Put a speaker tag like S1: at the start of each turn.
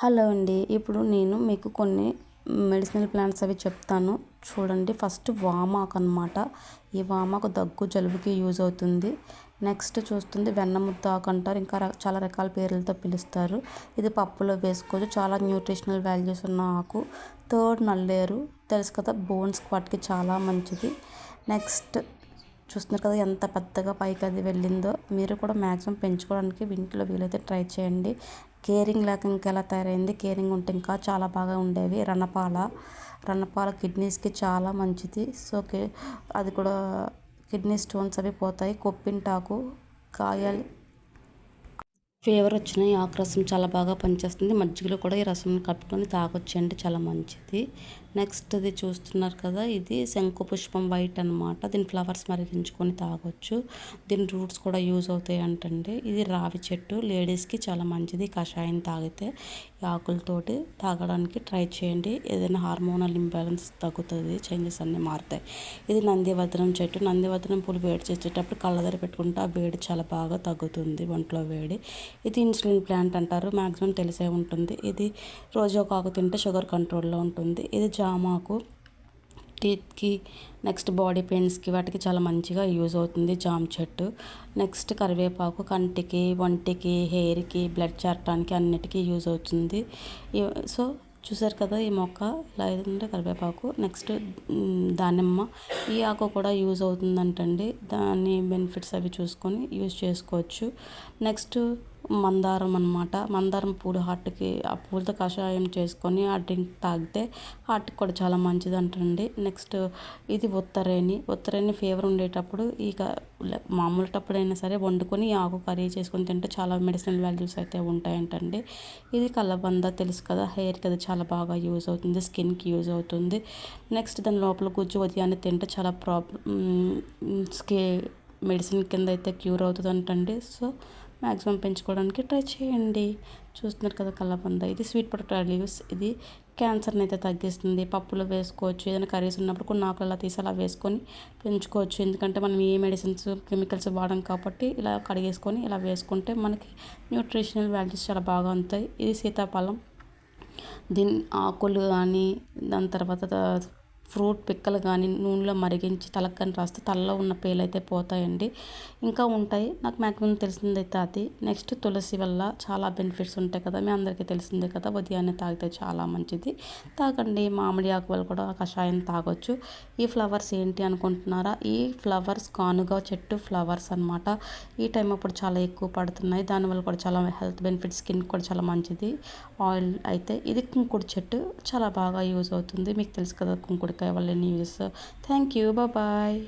S1: Hello అండి. ఇప్పుడు నేను మీకు కొన్ని మెడిసినల్ ప్లాంట్స్ అవి చెప్తాను చూడండి. ఫస్ట్ వామాకు అనమాట. ఈ వామాకు దగ్గు జలుబుకి యూజ్ అవుతుంది. నెక్స్ట్ చూస్తుంది వెన్నముద్ద ఆకు అంటారు, ఇంకా చాలా రకాల పేర్లతో పిలుస్తారు. ఇది పప్పులో వేసుకోవచ్చు, చాలా న్యూట్రిషనల్ వాల్యూస్ ఉన్న ఆకు. థర్డ్ నల్లేరు తెలుసు కదా, బోన్స్ వాటికి చాలా మంచిది. నెక్స్ట్ చూస్తున్నారు కదా ఎంత పెద్దగా పైకి అది వెళ్ళిందో. మీరు కూడా మ్యాక్సిమం పెంచుకోవడానికి ఇంట్లో వీలైతే ట్రై చేయండి. కేరింగ్ లేక ఇంకెలా తయారైంది, కేరింగ్ ఉంటే ఇంకా చాలా బాగా ఉండేవి. రణపాల కిడ్నీస్కి చాలా మంచిది. సో అది కూడా కిడ్నీ స్టోన్స్ అవి పోతాయి. కొప్పింటాకు కాయాలి, ఫీవర్ వచ్చిన ఈ ఆకు రసం చాలా బాగా పనిచేస్తుంది. మజ్జిగలో కూడా ఈ రసం కలుపుకొని తాగొచ్చండి, చాలా మంచిది. నెక్స్ట్ ఇది చూస్తున్నారు కదా, ఇది శంకుపుష్పం వైట్ అనమాట. దీని ఫ్లవర్స్ మరిగించుకొని తాగొచ్చు. దీని రూట్స్ కూడా యూజ్ అవుతాయి అంటండి. ఇది రావి చెట్టు, లేడీస్కి చాలా మంచిది. కషాయం తాగితే ఈ ఆకులతోటి తాగడానికి ట్రై చేయండి. ఏదైనా హార్మోనల్ ఇంబ్యాలెన్స్ తగ్గుతుంది, చేంజెస్ అన్నీ మారుతాయి. ఇది నందివర్ధనం చెట్టు. నందివర్ధనం పూలు వేడి చేసేటప్పుడు కళ్ళదర పెట్టుకుంటే ఆ వేడి చాలా బాగా తగ్గుతుంది, ఒంట్లో వేడి. ఇది ఇన్సులిన్ ప్లాంట్ అంటారు, మ్యాక్సిమం తెలిసే ఉంటుంది. ఇది రోజు ఒక ఆకు తింటే షుగర్ కంట్రోల్లో ఉంటుంది. ఇది జామాకు, టీత్కి నెక్స్ట్ బాడీ పెయిన్స్కి వాటికి చాలా మంచిగా యూజ్ అవుతుంది జామ చెట్టు. నెక్స్ట్ కరివేపాకు కంటికి, ఒంటికి, హెయిర్కి, బ్లడ్ చేరటానికి అన్నిటికీ యూజ్ అవుతుంది. సో చూసారు కదా ఈ మొక్క ఇలా ఏంటంటే కరివేపాకు. నెక్స్ట్ దానిమ్మ, ఈ ఆకు కూడా యూజ్ అవుతుందంటండి. దాని బెనిఫిట్స్ అవి చూసుకొని యూజ్ చేసుకోవచ్చు. నెక్స్ట్ మందారం అనమాట. మందారం పూలు హార్ట్కి, ఆ పూలతో కషాయం చేసుకొని ఆ డ్రింక్ తాగితే హార్ట్కి కూడా చాలా మంచిది అంటండి. నెక్స్ట్ ఇది ఉత్తరేణి ఫీవర్ ఉండేటప్పుడు మామూలు టప్పుడైనా సరే వండుకొని ఈ ఆకు కర్రీ చేసుకొని తింటే చాలా మెడిసినల్ వాల్యూస్ అయితే ఉంటాయంటండి. ఇది కలబంద తెలుసు కదా, హెయిర్కి అది చాలా బాగా యూజ్ అవుతుంది, స్కిన్కి యూజ్ అవుతుంది. నెక్స్ట్ దాని లోపల గుజ్జు ఉదయాన్నే తింటే చాలా మెడిసిన్ కింద అయితే క్యూర్ అవుతుంది అంటండి. సో మ్యాక్సిమం పెంచుకోవడానికి ట్రై చేయండి. చూస్తున్నారు కదా కలబంద, ఇది స్వీట్ పొటాటో లీవ్స్. ఇది క్యాన్సర్ని అయితే తగ్గిస్తుంది. పప్పులో వేసుకోవచ్చు, ఏదైనా కర్రీస్ ఉన్నప్పుడు కొన్ని ఆకులు అలా తీసి అలా వేసుకొని పెంచుకోవచ్చు. ఎందుకంటే మనం ఏ మెడిసిన్స్ కెమికల్స్ వాడం కాబట్టి ఇలా కడిగేసుకొని ఇలా వేసుకుంటే మనకి న్యూట్రిషనల్ వాల్యూస్ చాలా బాగా ఉంటాయి. ఇది సీతాఫలం, దీని ఆకులు కానీ దాని తర్వాత ఫ్రూట్ పిక్కలు కానీ నూనెలో మరిగించి తలకు కానీ రాస్తే తలలో ఉన్న పేలైతే పోతాయండి. ఇంకా ఉంటాయి, నాకు మ్యాక్సిమం తెలిసిందైతే అది. నెక్స్ట్ తులసి వల్ల చాలా బెనిఫిట్స్ ఉంటాయి కదా, మీ అందరికీ తెలిసిందే కదా. ఉదయాన్నే తాగితే చాలా మంచిది, తాగండి. మామిడి ఆకు వల్ల కూడా కషాయం తాగొచ్చు. ఈ ఫ్లవర్స్ ఏంటి అనుకుంటున్నారా, ఈ ఫ్లవర్స్ కానుగా చెట్టు ఫ్లవర్స్ అనమాట. ఈ టైం అప్పుడు చాలా ఎక్కువ పడుతున్నాయి, దానివల్ల కూడా చాలా హెల్త్ బెనిఫిట్స్, స్కిన్ కూడా చాలా మంచిది. ఆయిల్ అయితే ఇది కుంకుడు చెట్టు, చాలా బాగా యూజ్ అవుతుంది. మీకు తెలుసు కదా కుంకుడుకాయ వల్ల ఎన్ని యూజెస్. Thank you, bye.